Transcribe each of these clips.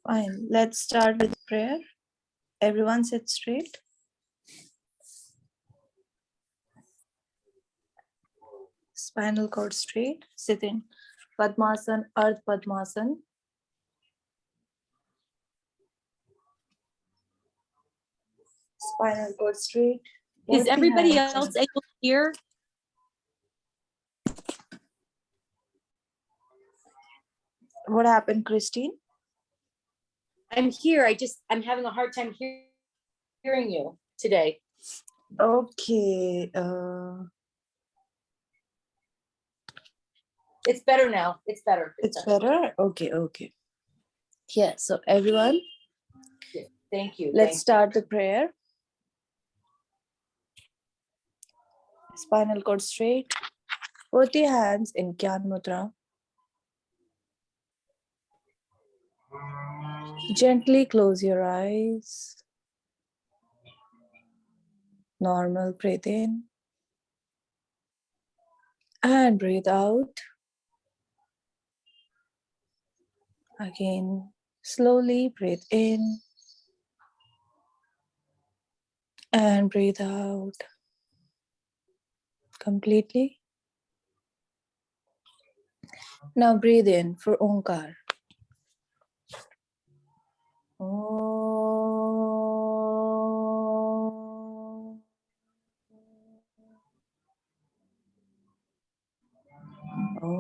Fine. Let's start with prayer. Everyone sit straight. Spinal cord straight. Sit in Padmasan, Ardha Padmasan. Spinal cord straight. Is everybody else able to hear? What happened, Christine? I'm here. I'm having a hard time hearing you today. Okay. It's better now. It's better. It's better? Okay. Yeah, so everyone, Thank you. let's start the prayer. Spinal cord straight. Put your hands in Gyan Mudra. Gently close your eyes. Normal breathe in. And breathe out. Again, slowly breathe in. And breathe out. Completely. Now breathe in for Omkar. Om. Om.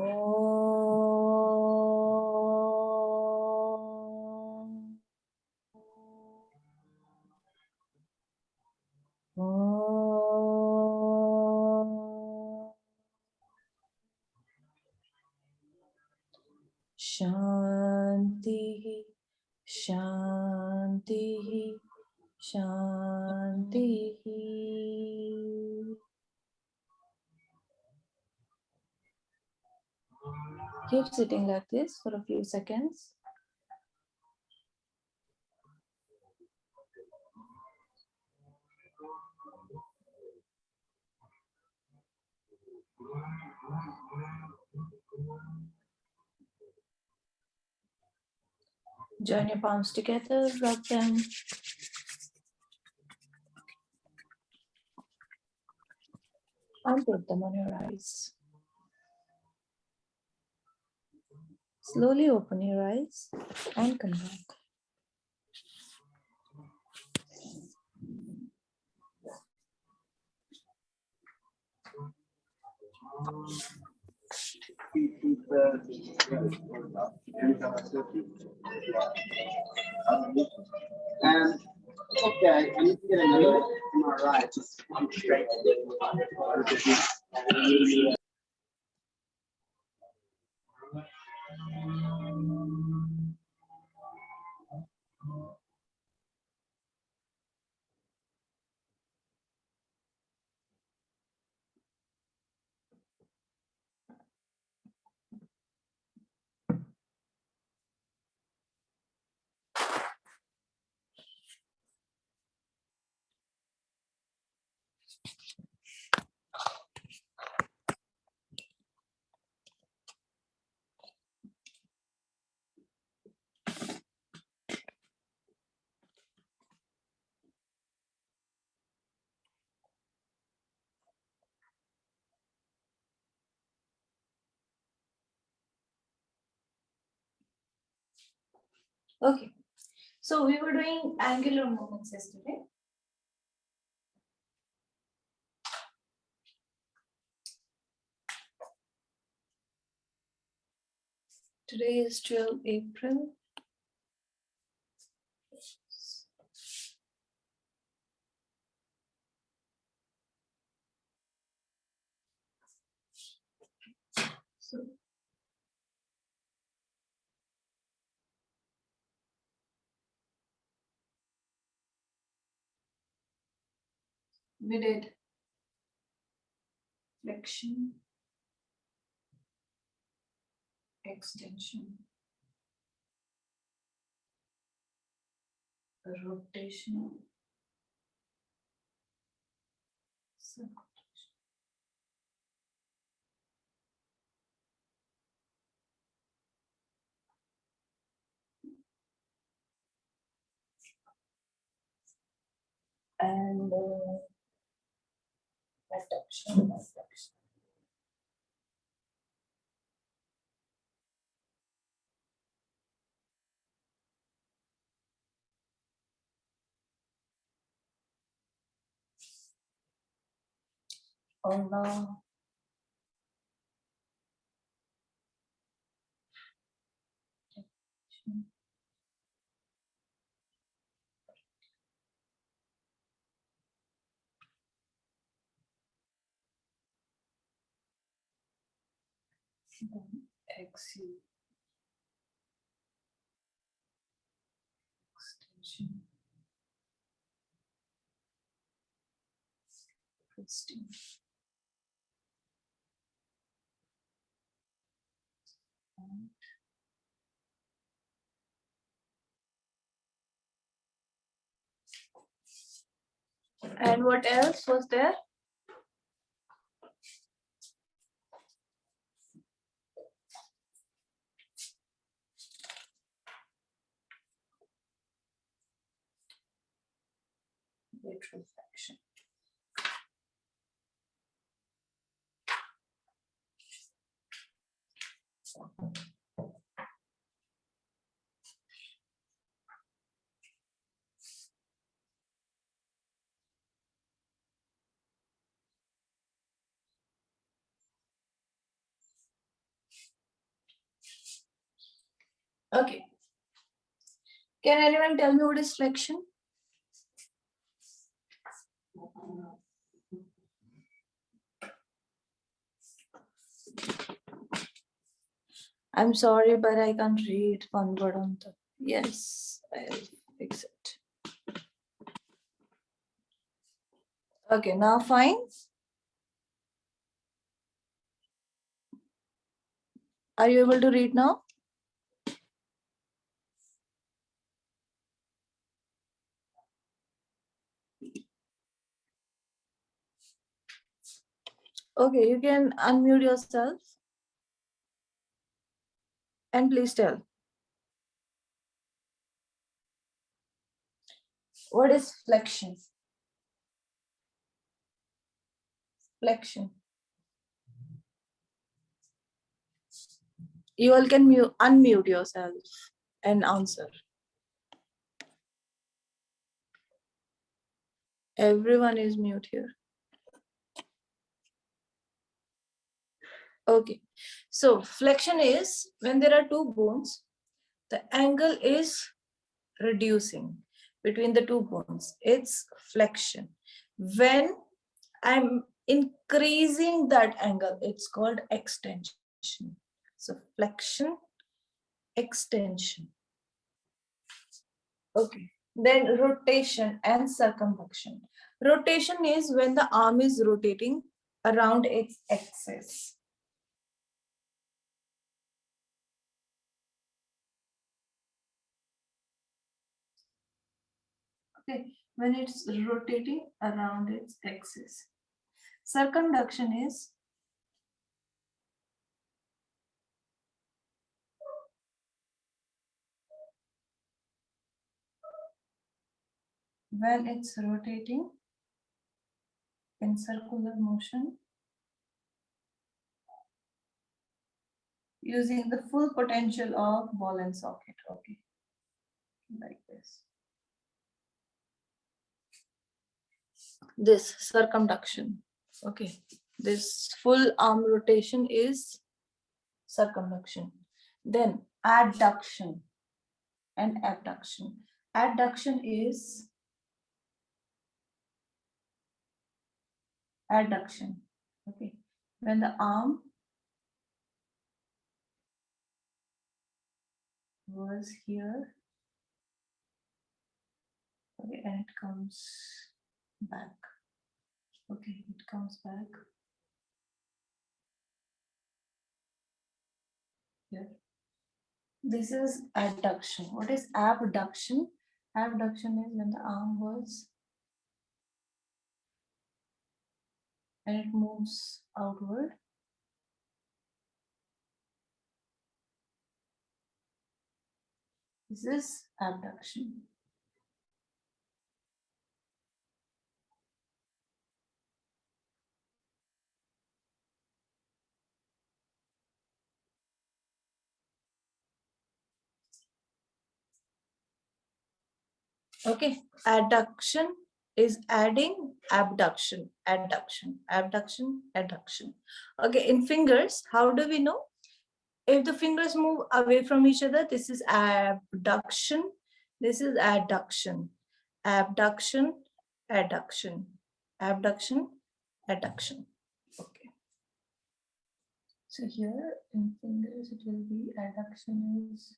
Om. Shanti, Shanti, Shanti. Keep sitting like this for a few seconds. Join your palms together, rub them. And put them on your eyes. Slowly open your eyes and come back. And okay, I need to get another MRI. Just come straight. Okay, so we were doing angular movements yesterday. Today is 12 April. So, we did flexion, extension, rotation, circulation. adduction, adduction. Allah. Then exhale. Extension. Twisting. And what else was there? Lateral flexion. Okay. Can anyone tell me what is flexion? I'm sorry, but I can't read one word on the. Yes, I'll fix it. Okay, now fine. Are you able to read now? Okay, you can unmute yourself. And please tell. What is flexion? Flexion. You all can unmute yourself and answer. Everyone is mute here. Okay. So flexion is when there are two bones, the angle is reducing between the two bones. It's flexion. When I'm increasing that angle, it's called extension. So flexion, extension. Okay. Then rotation and circumflexion. Rotation is when the arm is rotating around its axis. Okay, when it's rotating around its axis. Circumduction is when it's rotating in circular motion using the full potential of ball and socket. Okay, like this. This circumduction. Okay, this full arm rotation is circumduction. Then adduction and abduction. Adduction is adduction. Okay, when the arm was here, okay, and it comes back. Okay, it comes back here. This is adduction. What is abduction? Abduction is when the arm was and it moves outward. This is abduction. Okay, adduction is adding, abduction, adduction, abduction, adduction. Okay, in fingers, how do we know? If the fingers move away from each other, this is abduction, this is adduction, abduction, adduction, abduction, adduction. Okay. So here in fingers, it will be adduction is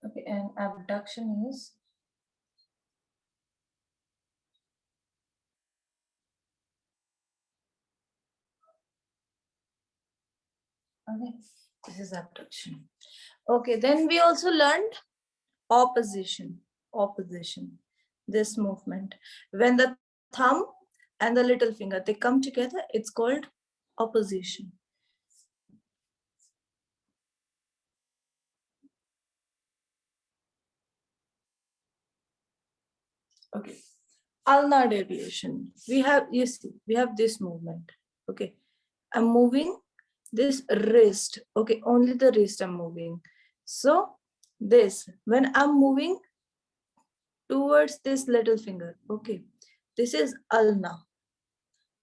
okay, and abduction is okay. This is abduction. Okay, then we also learned opposition. Opposition. This movement. When the thumb and the little finger they come together, it's called opposition. Okay. Ulnar deviation. We have, you see, we have this movement. Okay. I'm moving this wrist. Okay, only the wrist I'm moving. So this, when I'm moving towards this little finger, okay, this is ulna.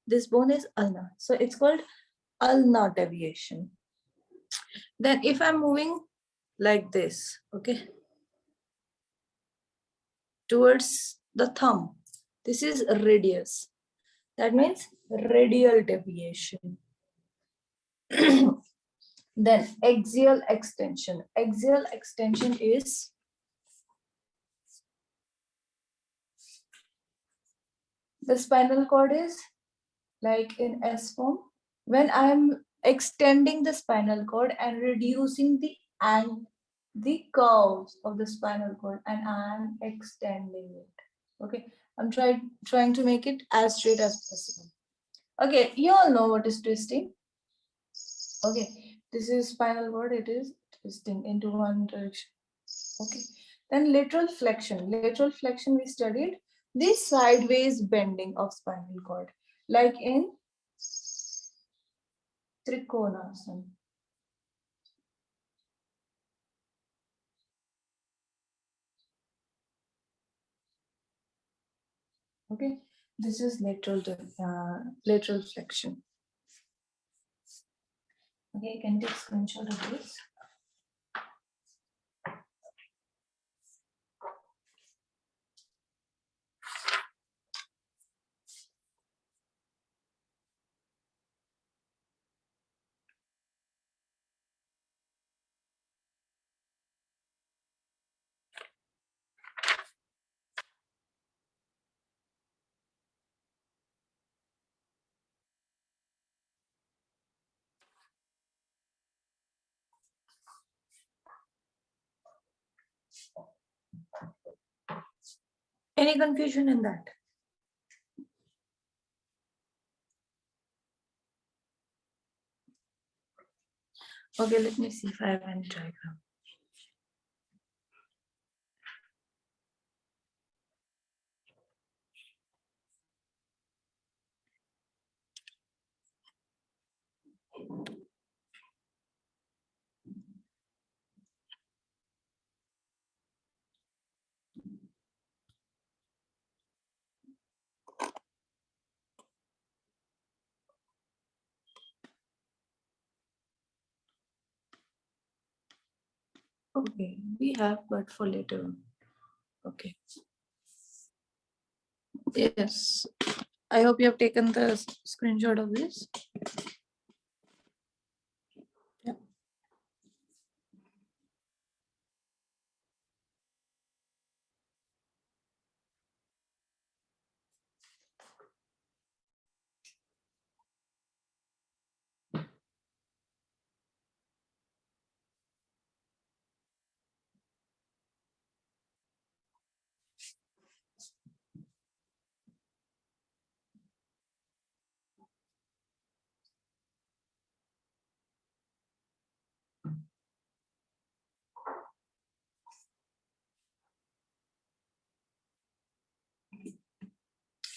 This bone is ulna. So it's called ulnar deviation. Then if I'm moving like this, okay, towards the thumb, this is radius. That means radial deviation. Then axial extension. Axial extension is the spinal cord is like in S form. When I'm extending the spinal cord and reducing the curves of the spinal cord, and I'm extending it. Okay, I'm trying to make it as straight as possible. Okay, you all know what is twisting. Okay, this is spinal cord, it is twisting into one direction. Okay, then lateral flexion. Lateral flexion we studied the sideways bending of spinal cord, like in Trikonasana. Okay, this is lateral flexion. Okay, you can take screenshot of this. Any confusion in that? Okay, let me see if I have any diagram. Okay, we have, but for later on. Okay. Yes, I hope you have taken the screenshot of this. Yeah.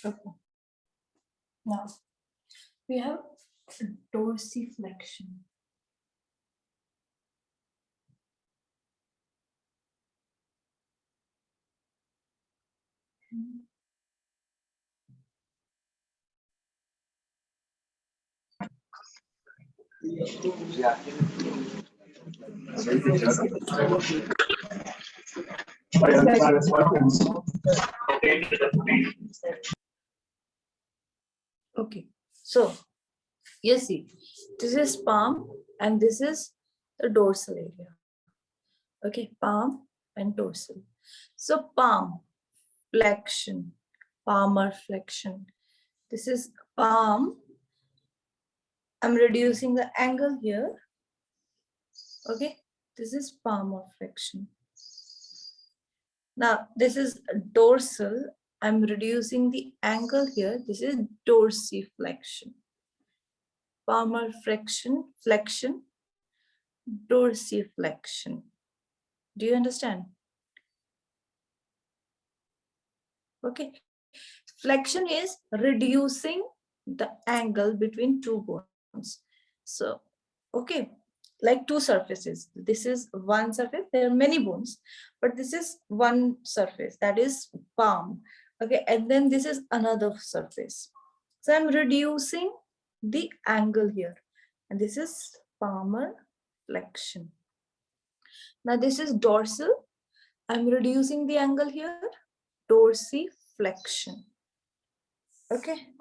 Okay. Now we have dorsiflexion. Okay, so you see, this is palm and this is the dorsal area. Okay, palm and dorsal. So palm flexion, palmar flexion. This is palm. I'm reducing the angle here. Okay, this is palmar flexion. Now this is dorsal. I'm reducing the angle here. This is dorsiflexion. Palmar flexion, dorsiflexion. Do you understand? Okay. Flexion is reducing the angle between two bones. So, okay, like two surfaces. This is one surface. There are many bones, but this is one surface, that is palm. Okay, and then this is another surface. So I'm reducing the angle here, and this is palmar flexion. Now this is dorsal. I'm reducing the angle here, dorsiflexion. Okay.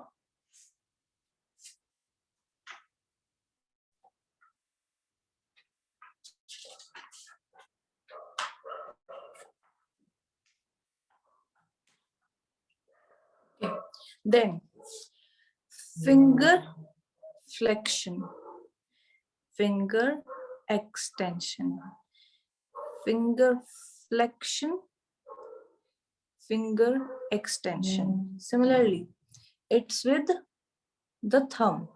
Okay. Then finger flexion, finger extension, finger flexion, finger extension. Similarly, it's with the thumb.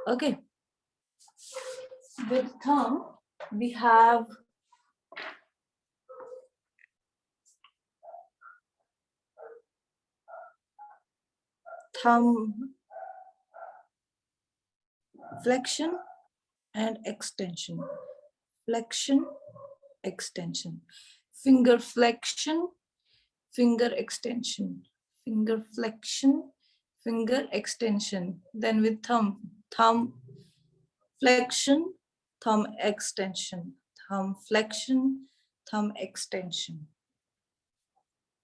Okay. With thumb, we have thumb flexion and extension. Flexion, extension. Finger flexion, finger extension. Finger flexion, finger extension. Then with thumb, thumb flexion, thumb extension. Thumb flexion, thumb extension.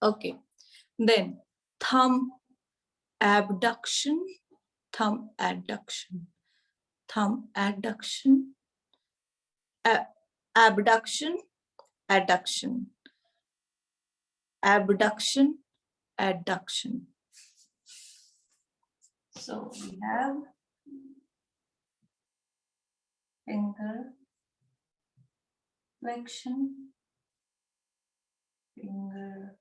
Okay. Then thumb abduction, thumb adduction, thumb adduction, abduction, adduction, abduction, adduction. So we have finger flexion, finger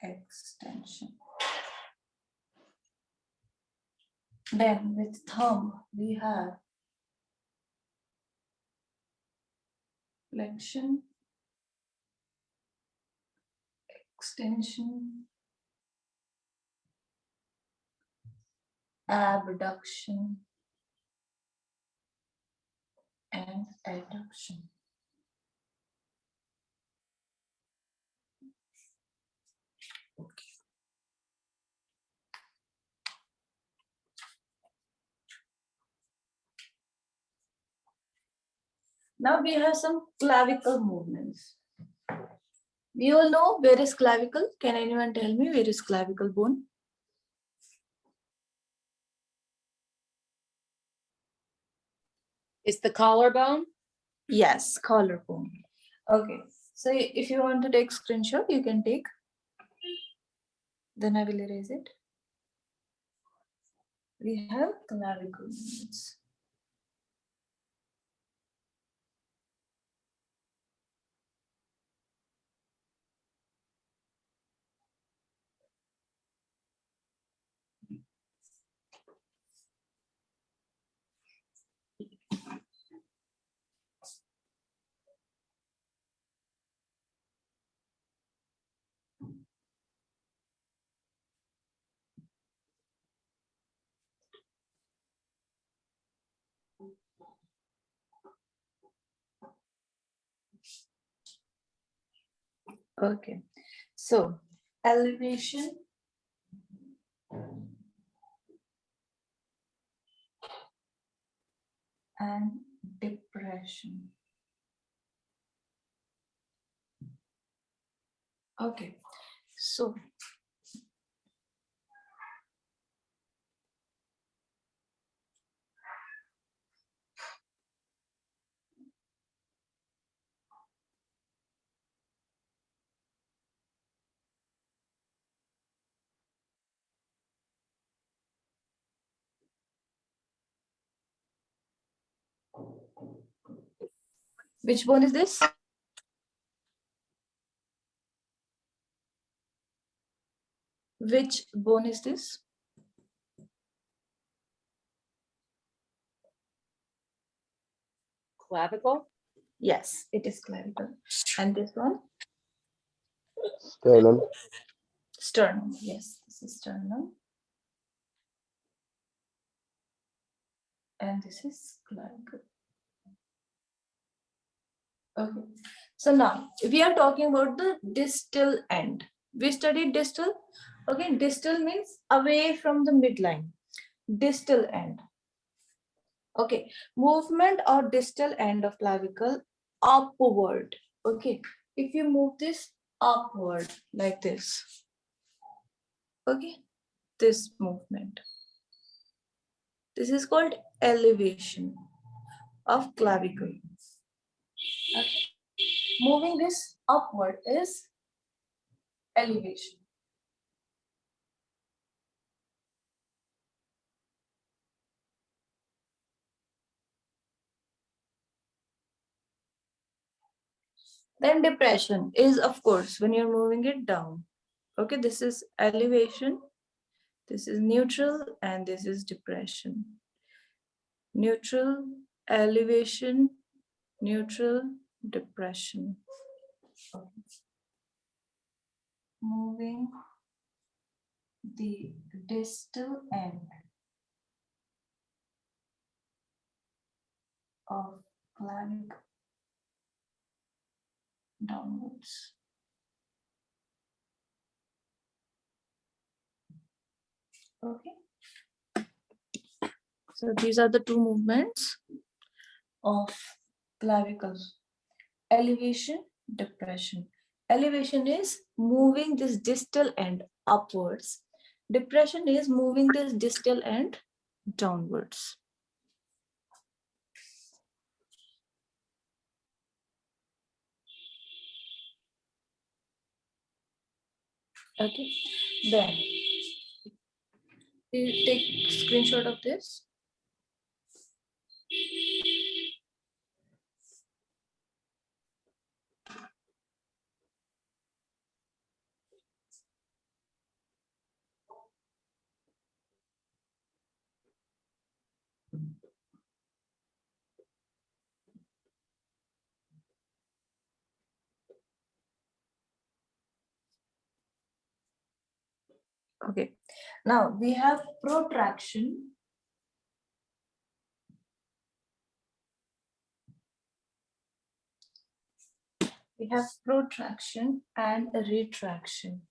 extension. Then with thumb, we have flexion, extension, abduction, and adduction. Okay. Now we have some clavicle movements. We all know where is clavicle. Can anyone tell me where is clavicle bone? Is the collarbone? Yes, collarbone. Okay. So if you want to take screenshot, you can take. Then I will erase it. We have clavicle movements. Okay. So elevation and depression. Okay, so which bone is this? Which bone is this? Clavicle? Yes, it is clavicle. And this one? Sternum. Sternum. Yes, this is sternum. And this is clavicle. Okay. So now we are talking about the distal end. We studied distal. Okay, distal means away from the midline. Distal end. Okay, movement or distal end of clavicle upward. Okay, if you move this upward like this. Okay, this movement. This is called elevation of clavicle. Okay. Moving this upward is elevation. Then depression is, of course, when you're moving it down. Okay, this is elevation, this is neutral, and this is depression. Neutral, elevation, neutral, depression. Okay. Moving the distal end of clavicle downwards. Okay. So these are the two movements of clavicles. Elevation, depression. Elevation is moving this distal end upwards. Depression is moving this distal end downwards. Okay, then you take screenshot of this. Okay, now we have protraction. We have protraction and retraction.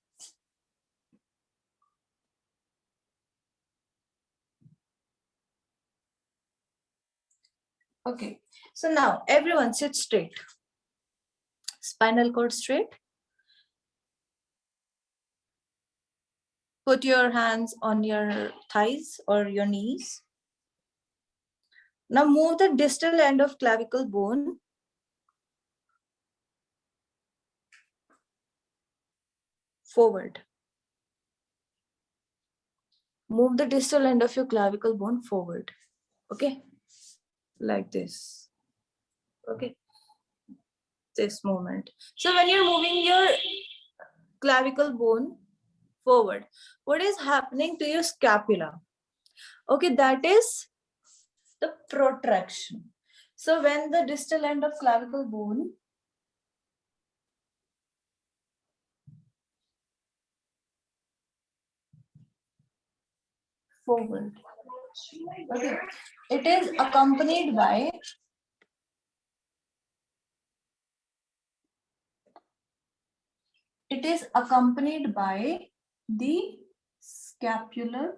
Okay, so now everyone sit straight. Spinal cord straight. Put your hands on your thighs or your knees. Now move the distal end of clavicle bone forward. Move the distal end of your clavicle bone forward. Okay, like this. Okay, this movement. So when you're moving your clavicle bone forward, what is happening to your scapula? Okay, that is the protraction. So when the distal end of clavicle bone forward, okay, it is accompanied by it is accompanied by the scapular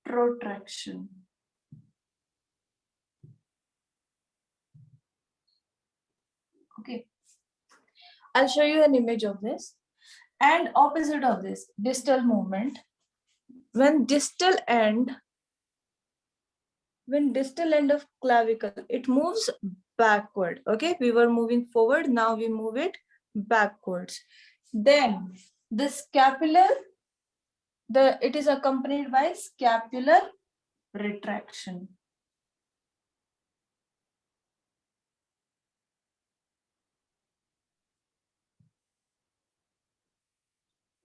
protraction. Okay, I'll show you an image of this. And opposite of this, distal movement. When distal end of clavicle, it moves backward. Okay, we were moving forward, now we move it backwards. Then the scapular, it is accompanied by scapular retraction.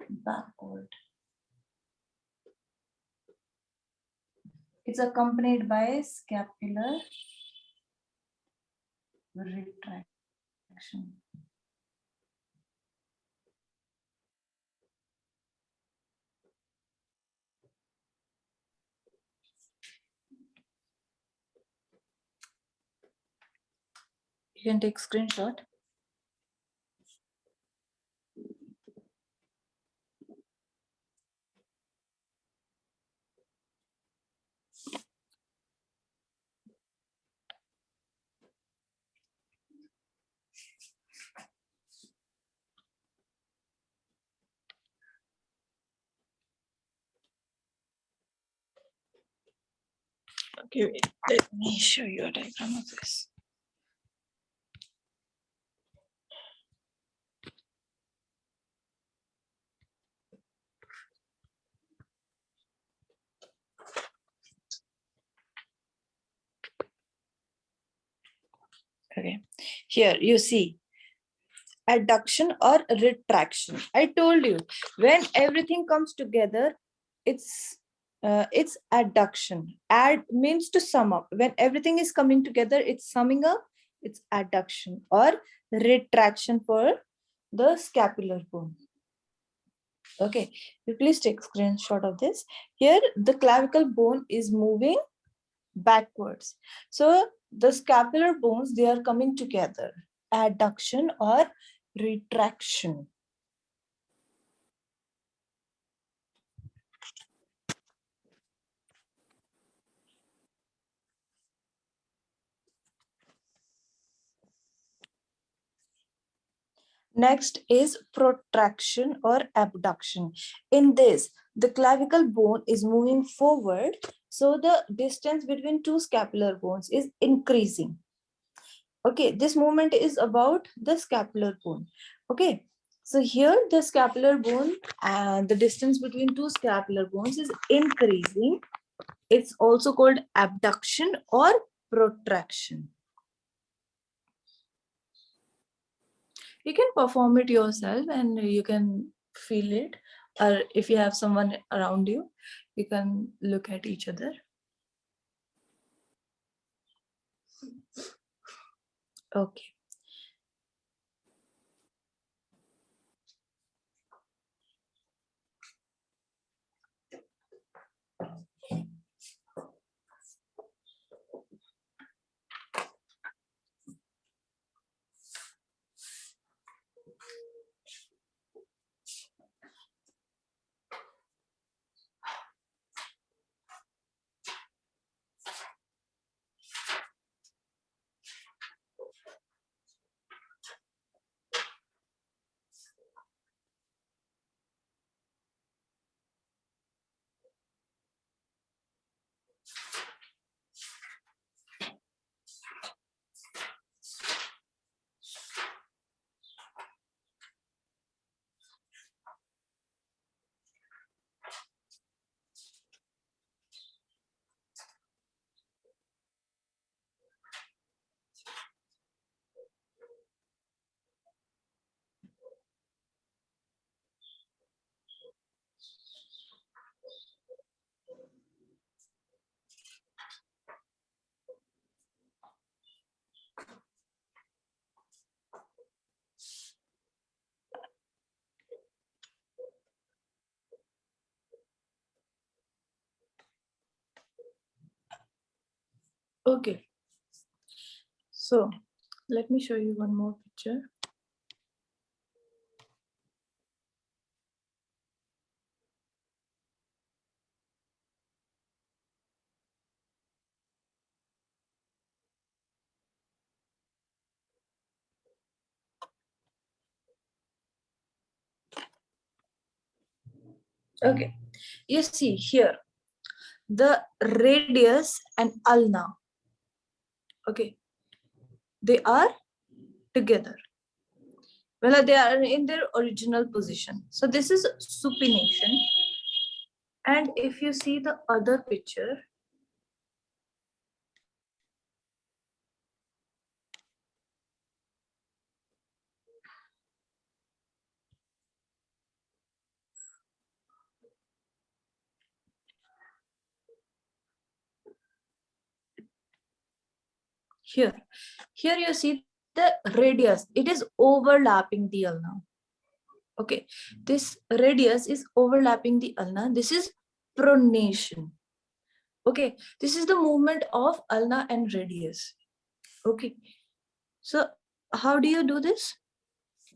Backward. It's accompanied by scapular retraction. You can take screenshot. Okay, wait, let me show you a diagram of this. Okay, here you see adduction or retraction. I told you when everything comes together, it's adduction. Add means to sum up. When everything is coming together, it's summing up. It's adduction or retraction for the scapular bone. Okay, you please take screenshot of this. Here the clavicle bone is moving backwards. So the scapular bones, they are coming together. Adduction or retraction. Next is protraction or abduction. In this, the clavicle bone is moving forward, so the distance between two scapular bones is increasing. Okay, this movement is about the scapular bone. Okay, so here the scapular bone and the distance between two scapular bones is increasing. It's also called abduction or protraction. You can perform it yourself and you can feel it, or if you have someone around you, you can look at each other. Okay. Okay. So let me show you one more picture. Okay, you see here the radius and ulna. Okay, they are together. Well, they are in their original position. So this is supination. And if you see the other picture, here you see the radius. It is overlapping the ulna. Okay, this radius is overlapping the ulna. This is pronation. Okay, this is the movement of ulna and radius. Okay, so how do you do this?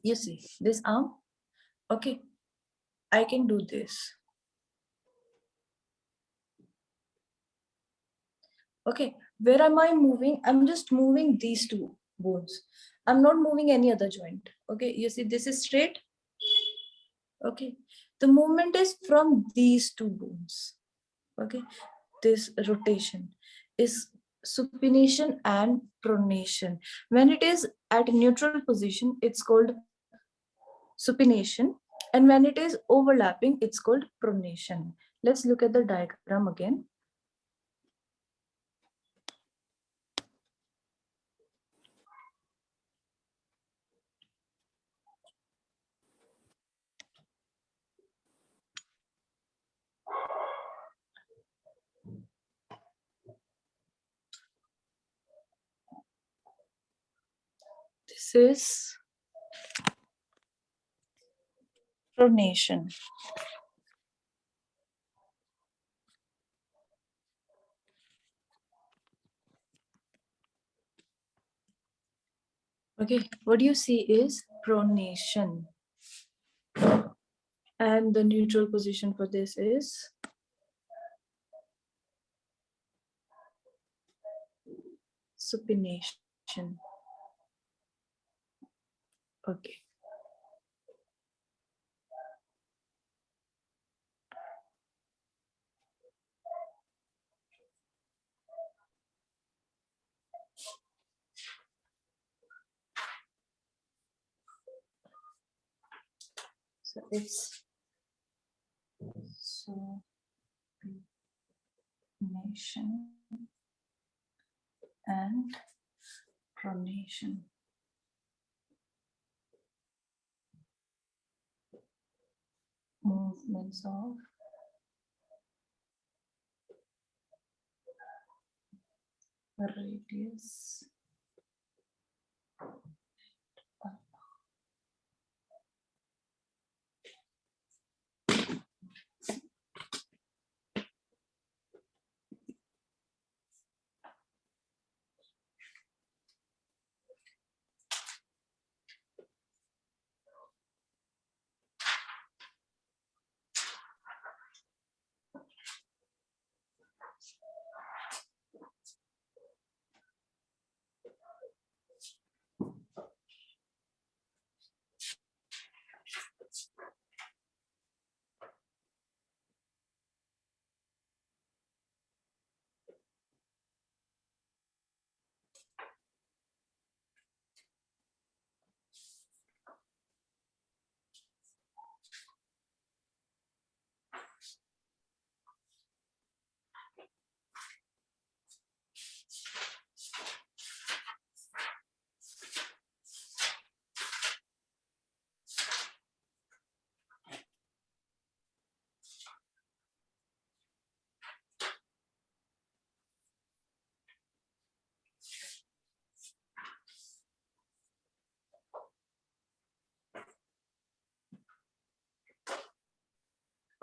You see this arm. Okay, I can do this. Okay, where am I moving? I'm just moving these two bones. I'm not moving any other joint. Okay, you see this is straight. Okay, the movement is from these two bones. Okay, this rotation is supination and pronation. When it is at neutral position, it's called supination, and when it is overlapping, it's called pronation. Let's look at the diagram again. This is pronation. Okay, what you see is pronation. And the neutral position for this is supination. Okay. So it's supination and pronation. Movements of radius.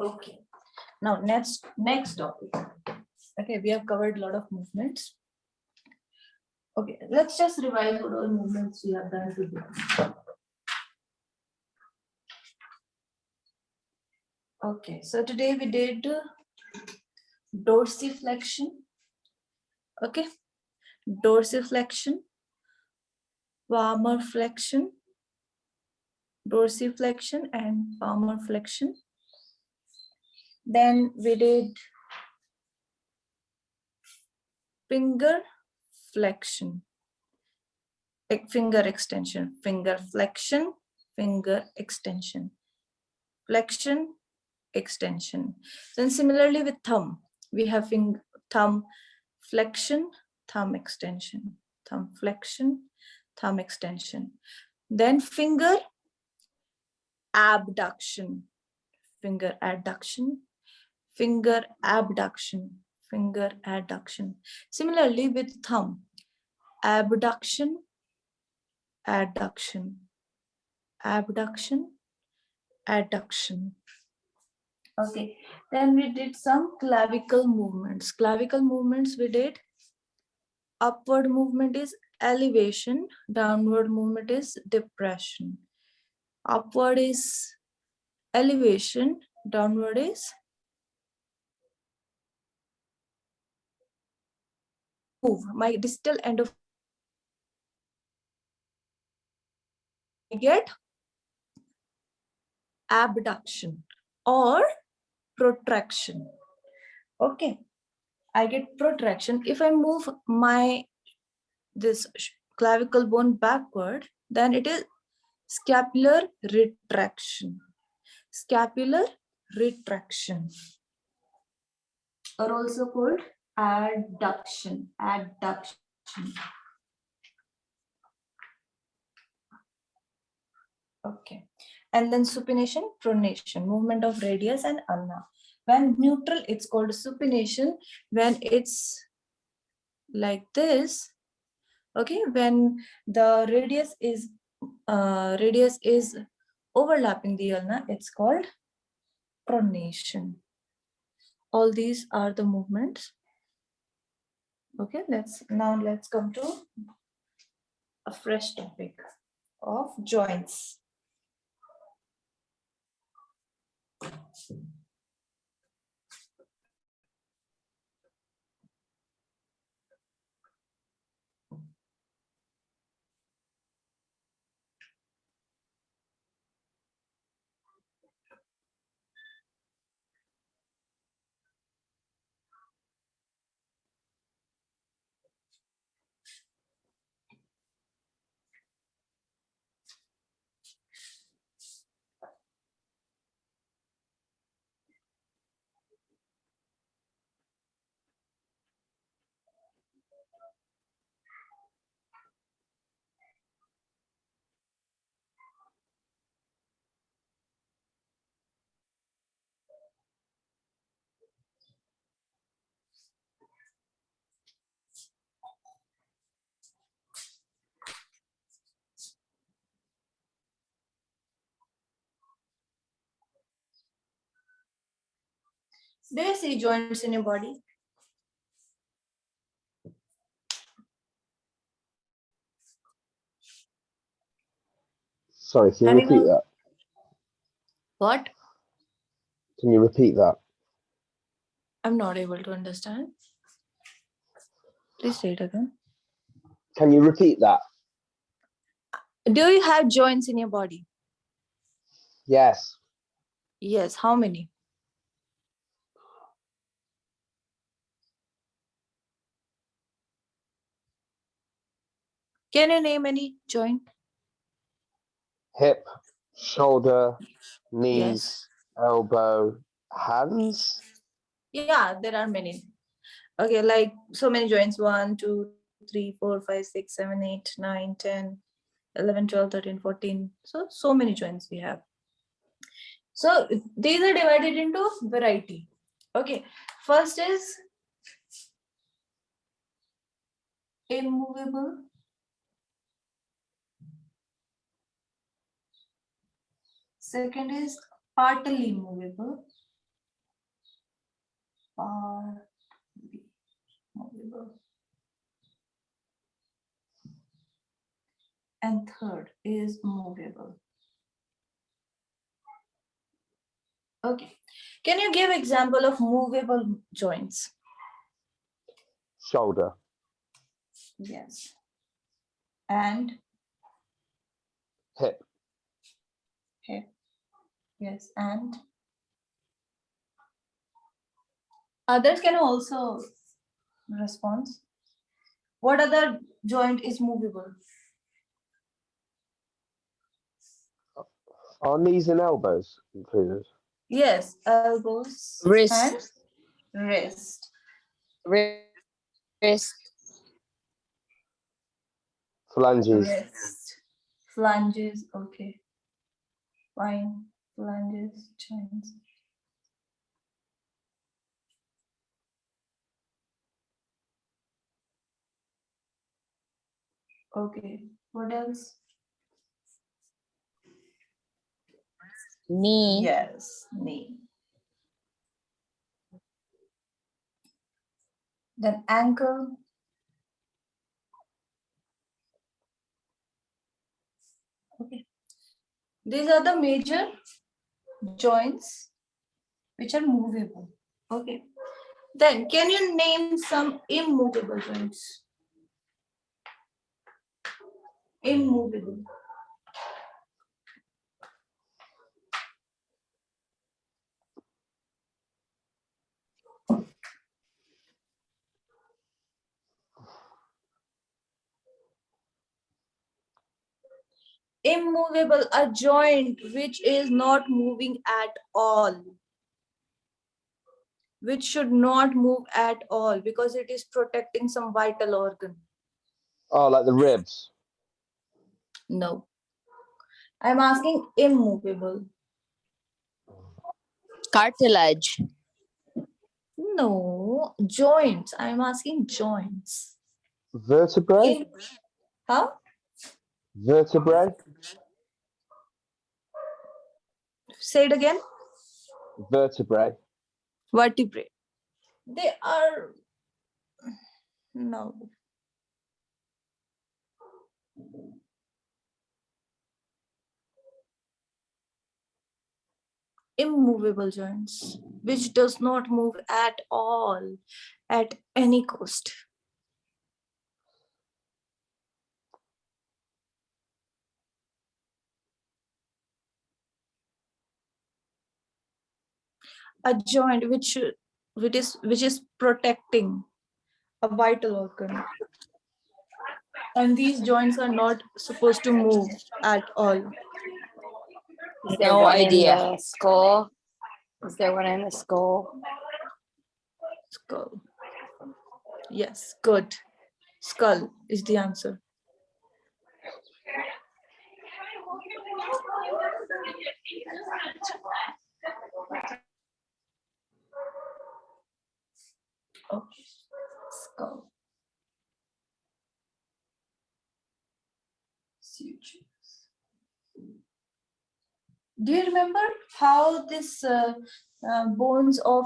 Okay. Now next topic. Okay, we have covered a lot of movements. Okay, let's just revise what all movements we have done today. Okay, so today we did dorsiflexion. Okay, dorsiflexion, palmar flexion, dorsiflexion and palmar flexion. Then we did finger flexion, finger extension, finger flexion, finger extension, flexion, extension. Then similarly with thumb, we have thumb flexion, thumb extension, thumb flexion, thumb extension. Then finger abduction, finger adduction, finger abduction, finger adduction. Similarly with thumb, abduction, adduction, abduction, adduction. Okay, then we did some clavicle movements. Clavicle movements we did. Upward movement is elevation, downward movement is depression. Upward is elevation, downward is move. My distal end of get abduction or protraction. Okay, I get protraction. If I move my this clavicle bone backward, then it is scapular retraction. Scapular retraction, or also called adduction. Adduction. Okay, and then supination, pronation, movement of radius and ulna. When neutral, it's called supination. When it's like this, okay, when the radius is overlapping the ulna, it's called pronation. All these are the movements. Okay, let's come to a fresh topic of joints. Do you see joints in your body? Sorry, can you repeat that? What? Can you repeat that? I'm not able to understand. Please say it again. Can you repeat that? Do you have joints in your body? Yes. Yes. How many? Can you name any joint? Hip, shoulder, knees, Yes. elbow, hands. Yeah, there are many. Okay, like so many joints. 1, 2, 3, 4, 5, 6, 7, 8, 9, 10, 11, 12, 13, 14. So many joints we have. So these are divided into variety. Okay, first is immovable. Second is partly movable. Partly movable. And third is movable. Okay. Can you give example of movable joints? Shoulder. Yes. And Hip. hip. Yes. And Others can also respond. What other joint is movable? Are knees and elbows included? Yes, elbows Wrist. and wrist. Wrist. Phalanges. Wrist. Flanges, okay. Fine. Flanges, joints. Okay. What else? Knee. Yes, knee. Then ankle. Okay. These are the major joints which are movable. Okay. Then can you name some immovable joints? Immovable. Immovable, a joint which is not moving at all, which should not move at all because it is protecting some vital organ. Oh, like the ribs. No. I'm asking immovable. Cartilage. No, joints. I'm asking joints. Vertebrae? Huh? Vertebrae? Say it again. Vertebrae. Vertebrae. They are no. Immovable joints, which does not move at all, at any cost. A joint which is protecting a vital organ, and these joints are not supposed to move at all. Is there No one idea. in the skull? Is there one in the skull? Skull. Yes, good. Skull is the answer. Okay. Skull. Sutures. Do you remember how this bones of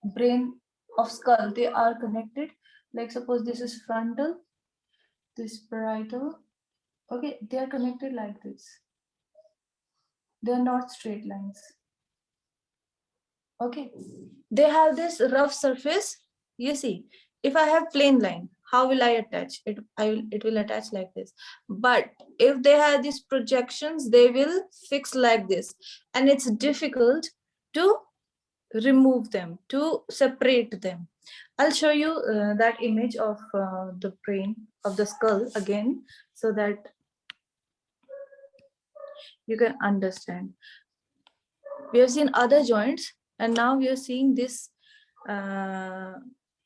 brain of skull, they are connected? Like suppose this is frontal, this parietal. Okay, they are connected like this. They are not straight lines. Okay, they have this rough surface. You see, if I have plain line, how will I attach it? It will attach like this. But if they have these projections, they will fix like this, and it's difficult to remove them, to separate them. I'll show you that image of the brain of the skull again, so that you can understand. We have seen other joints, and now we are seeing this.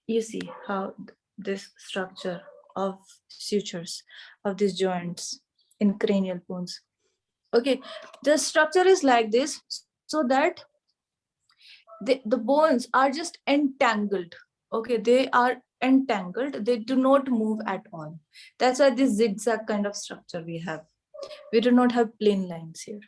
You see how this structure of sutures of these joints in cranial bones. Okay, the structure is like this, so that the bones are just entangled. Okay, they are entangled, they do not move at all. That's why this zigzag kind of structure we have. We do not have plain lines here.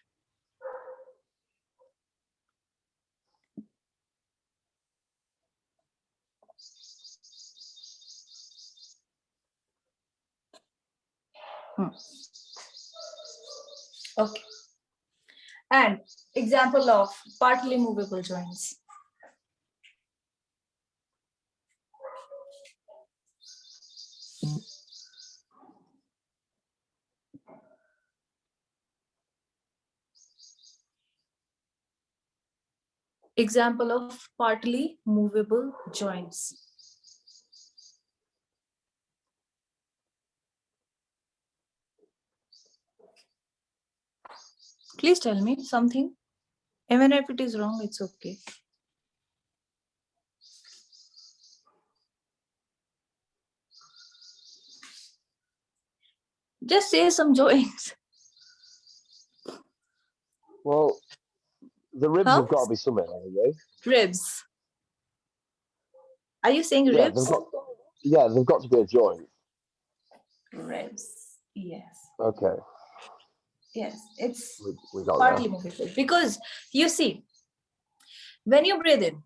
Okay. And example of partly movable joints. Example of partly movable joints. Please tell me something. Even if it is wrong, it's okay. Just say some joints. Well, the ribs Huh? have got to be somewhere, haven't they? Ribs. Are you saying Yeah, ribs? they've got to be a joint. Ribs. Yes. Okay, Yes. It's we got partly that. movable. Because you see, when you breathe in,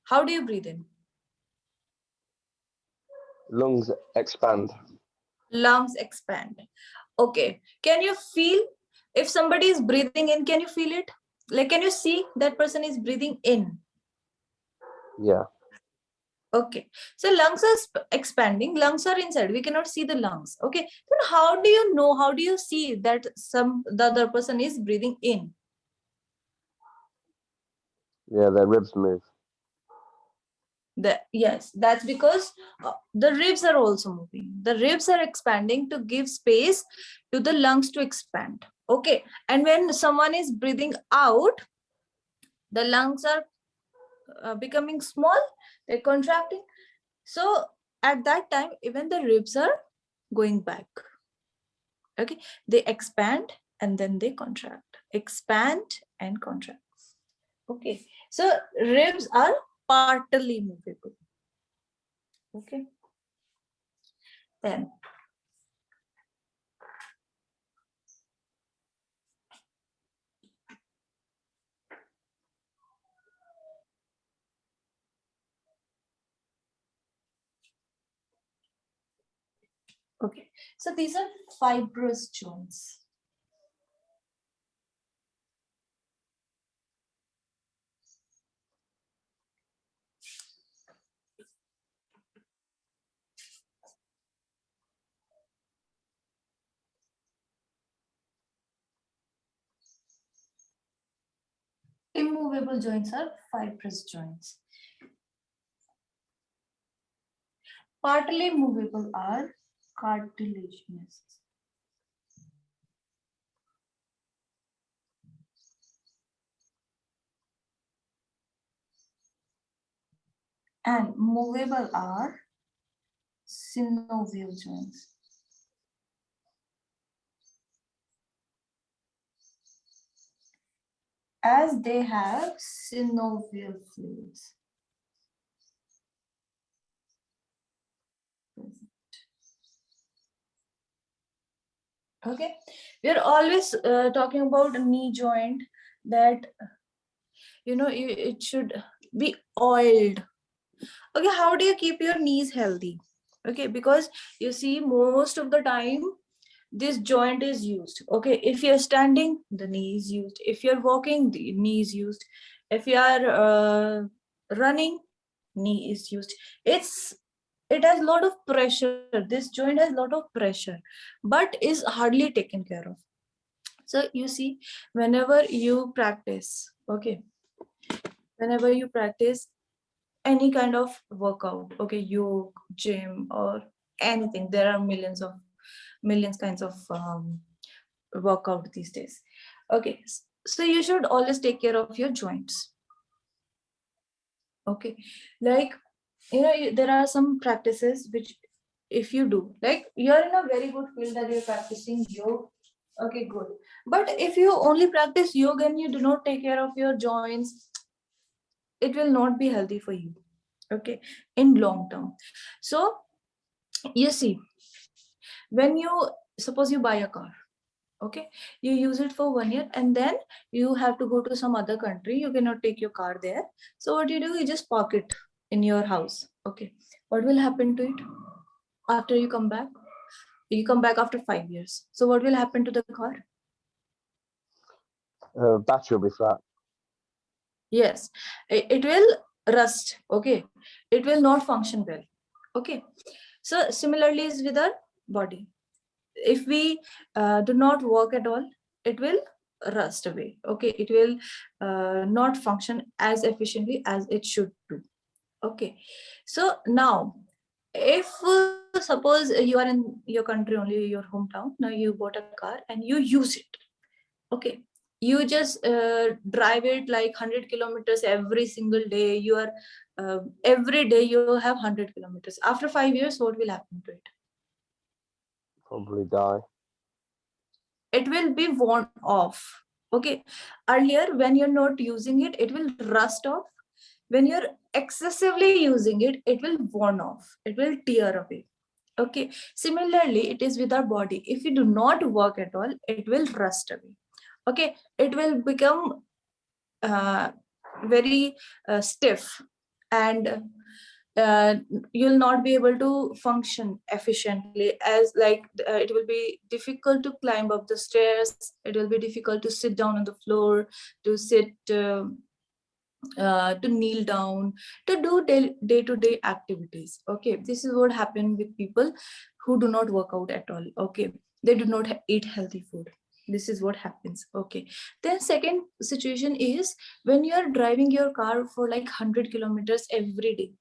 how do you breathe in? Lungs expand. Lungs expand. Okay. Can you feel if somebody is breathing in? Can you feel it? Like, can you see that person is breathing in? Yeah. Okay. So lungs are expanding. Lungs are inside. We cannot see the lungs. Okay. Then how do you know? How do you see that the other person is breathing in? Yeah, their ribs move. Yes, that's because the ribs are also moving. The ribs are expanding to give space to the lungs to expand. Okay. And when someone is breathing out, the lungs are becoming small, they're contracting. So at that time, even the ribs are going back. Okay. They expand and then they contract. Expand and contract. Okay. So ribs are partly movable. Okay. Then okay, so these are fibrous joints. Immovable joints are fibrous joints. Partly movable are cartilaginous. And movable are synovial joints. As they have synovial fluids. Okay, we are always talking about a knee joint that it should be oiled. Okay, how do you keep your knees healthy? Okay, because you see most of the time this joint is used. Okay, if you're standing, the knee is used. If you're walking, the knee is used. If you are running, knee is used. It has a lot of pressure. This joint has a lot of pressure, but is hardly taken care of. So you see, whenever you practice, okay, whenever you practice any kind of workout, okay, yoga, gym, or anything, there are millions kinds of workout these days. Okay, so you should always take care of your joints. Okay, like there are some practices which if you do, like you're in a very good field that you're practicing yoga, okay, good. But if you only practice yoga and you do not take care of your joints, it will not be healthy for you, okay, in long term. So you see, when you suppose you buy a car, okay, you use it for 1 year and then you have to go to some other country, you cannot take your car there. So what you do, you just park it in your house. Okay, what will happen to it after you come back? You come back after 5 years, so what will happen to the car? Battery will be flat. Yes, it will rust. Okay, it will not function well. Okay, so similarly is with our body. If we do not work at all, it will rust away. Okay, it will not function as efficiently as it should do. Okay, so now if suppose you are in your country only, your hometown, now you bought a car and you use it. Okay, you just drive it like 100 kilometers every single day. You are every day you have 100 kilometers. After 5 years, what will happen to it? Probably die. It will be worn off. Okay, earlier when you're not using it, it will rust off. When you're excessively using it, it will worn off, it will tear away. Okay, similarly it is with our body. If you do not work at all, it will rust away. Okay, it will become very stiff, and you'll not be able to function efficiently, as like it will be difficult to climb up the stairs, it will be difficult to sit down on the floor, to sit to kneel down, to do day-to-day activities. Okay, this is what happened with people who do not work out at all. Okay, they do not eat healthy food. This is what happens. Okay, then second situation is when you are driving your car for like 100 kilometers every day.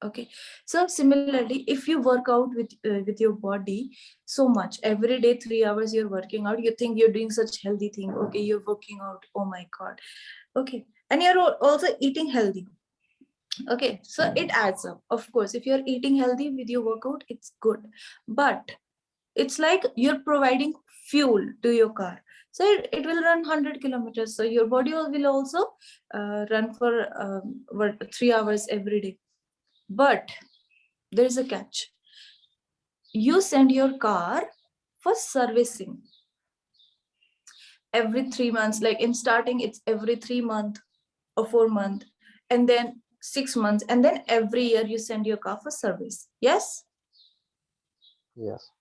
Okay, so similarly, if you work out with your body so much every day, 3 hours you're working out, you think you're doing such healthy thing. Okay, you're working out, oh my god. Okay, and you're also eating healthy. Okay, so it adds up. Of course, if you're eating healthy with your workout, it's good, but it's like you're providing fuel to your car, so it will run 100 kilometers. So your body will also run for 3 hours every day. But there is a catch. You send your car for servicing every 3 months. Like in starting, it's every 3 month or 4 month, and then 6 months, and then every year you send your car for service. Yes. Yes.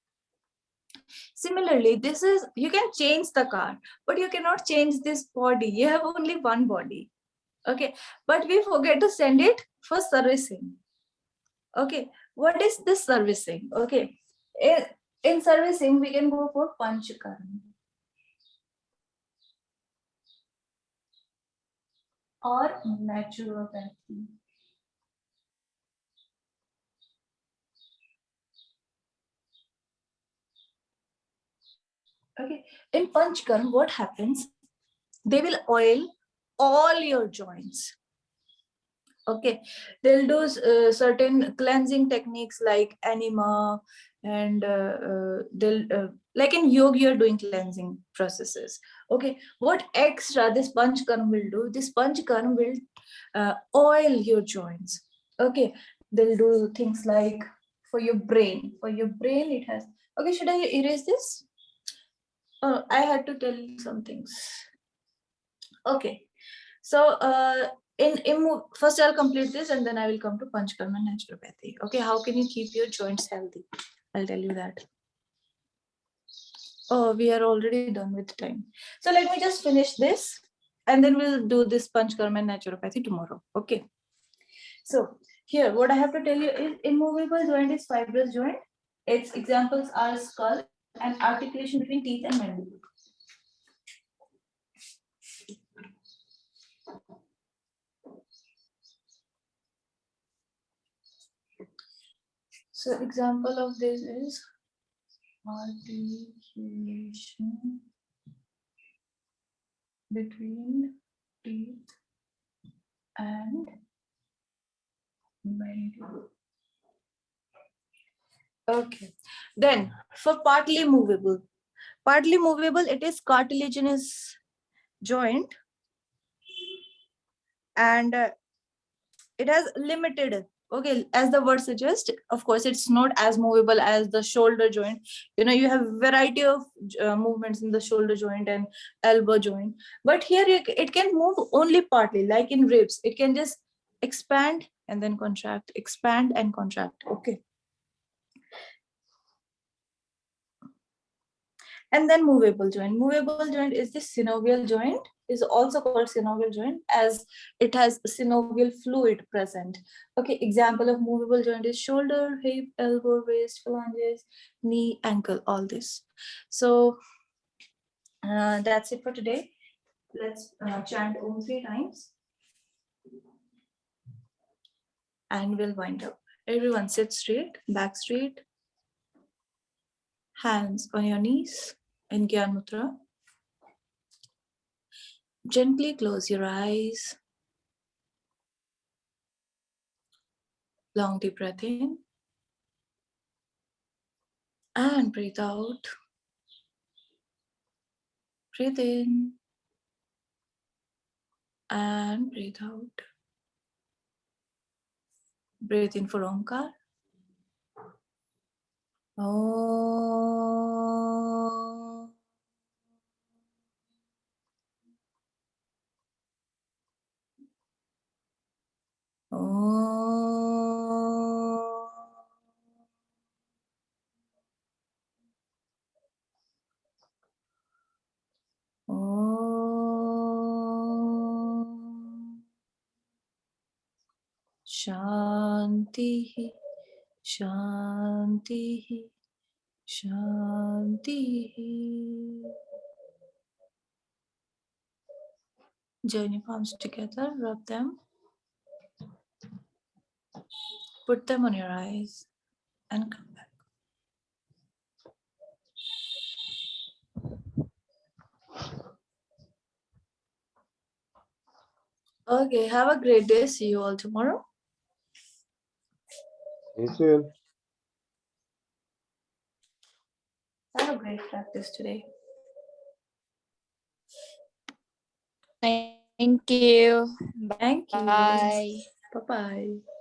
Similarly, this is, you can change the car, but you cannot change this body. You have only one body. Okay, but we forget to send it for servicing. Okay, what is this servicing? Okay, in servicing we can go for panchakarma or naturopathy. Okay, in panchakarma what happens? They will oil all your joints. Okay, they'll do certain cleansing techniques like enema, and they'll like in yoga you're doing cleansing processes. Okay, what extra this panchakarma will do? This panchakarma will oil your joints. Okay, they'll do things like for your brain. For your brain, it has. Okay, should I erase this? I had to tell you some things. Okay, so first I'll complete this and then I will come to panchakarma and naturopathy. Okay, how can you keep your joints healthy? I'll tell you that. Oh, we are already done with time. So let me just finish this and then we'll do this panchakarma and naturopathy tomorrow. Okay. So here, what I have to tell you is immovable joint is fibrous joint. Its examples are skull and articulation between teeth and mandible. So example of this is articulation between teeth and mandible. Okay, then for partly movable, it is cartilaginous joint, and it has limited. Okay, as the word suggests, of course it's not as movable as the shoulder joint. You have variety of movements in the shoulder joint and elbow joint, but here it can move only partly, like in ribs it can just expand and then contract, expand and contract. Okay, and then movable joint is the synovial joint, is also called synovial joint as it has synovial fluid present. Okay, example of movable joint is shoulder, hip, elbow, wrist, phalanges, knee, ankle, all this. So That's it for today. Let's chant Om 3 times. And we'll wind up. Everyone sit straight, back straight. Hands on your knees in Gyan Mudra. Gently close your eyes. Long deep breath in. And breathe out. Breathe in. And breathe out. Breathe in for Omkar. Om. Om. Om. Shanti, Shanti, Shanti. Join your palms together, rub them, put them on your eyes, and come back. Okay, have a great day. See you all tomorrow. See you soon. Have a great practice today. Thank you. Thank you. Bye. Bye-bye.